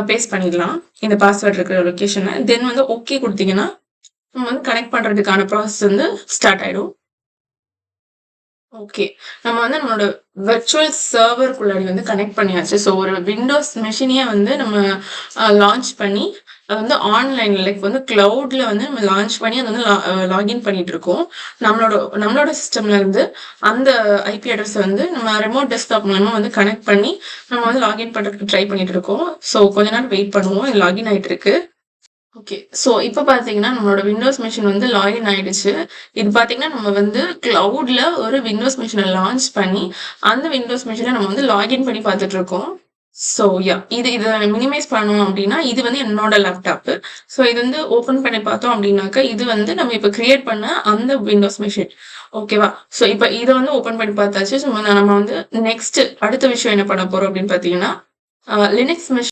Paste பண்ணிடலாம். இந்த password இருக்கிற லொகேஷனை. தென் வந்து ஓகே குடுத்தீங்கன்னா, நம்ம வந்து கனெக்ட் பண்றதுக்கான ப்ராசஸ் வந்து ஸ்டார்ட் ஆயிடும். ஓகே. நம்ம வந்து நம்மளோட வெர்ச்சுவல் சர்வர்க்குள்ளாடி வந்து கனெக்ட் பண்ணியாச்சு. ஸோ ஒரு விண்டோஸ் மெஷினையே வந்து நம்ம லான்ச் பண்ணி, அது வந்து ஆன்லைன்ல லைக் வந்து கிளவுட்ல வந்து நம்ம லான்ச் பண்ணி அத வந்து லாகின் பண்ணிட்டு இருக்கோம். நம்மளோட நம்மளோட சிஸ்டம்ல இருந்து அந்த ஐபி அட்ரஸ வந்து நம்ம ரிமோட் டெஸ்க்டாப் மூலமா வந்து கனெக்ட் பண்ணி, நம்ம வந்து லாகின் பண்றதுக்கு ட்ரை பண்ணிட்டு இருக்கோம். ஸோ கொஞ்ச நேரம் வெயிட் பண்ணுவோம். இது லாகின் ஆயிட்டு இருக்கு. ஓகே. ஸோ இப்ப பார்த்தீங்கன்னா, நம்மளோட விண்டோஸ் மெஷின் வந்து லாகின் ஆயிடுச்சு. இது பார்த்தீங்கன்னா, நம்ம வந்து கிளவுட்ல ஒரு விண்டோஸ் மெஷின லான்ச் பண்ணி, அந்த விண்டோஸ் மெஷின நம்ம வந்து லாகின் பண்ணி பார்த்துட்டு இருக்கோம். ஸோ இத மினிமைஸ் பண்ணணும் அப்டின்னா, இது வந்து என்னோட லேப்டாப்பு. ஸோ இது வந்து ஓப்பன் பண்ணி பார்த்தோம் அப்டின்னாக்கா, இது வந்து நம்ம இப்ப கிரியேட் பண்ண அந்த விண்டோஸ் மெஷின். ஓகேவா? ஸோ இப்ப இத வந்து ஓப்பன் பண்ணி பார்த்தாச்சு. ஸோ நம்ம வந்து நெக்ஸ்ட் அடுத்த விஷயம் என்ன பண்ண போறோம் அப்டின்னு பார்த்தீங்கன்னா, லினக்ஸ் மெஷின்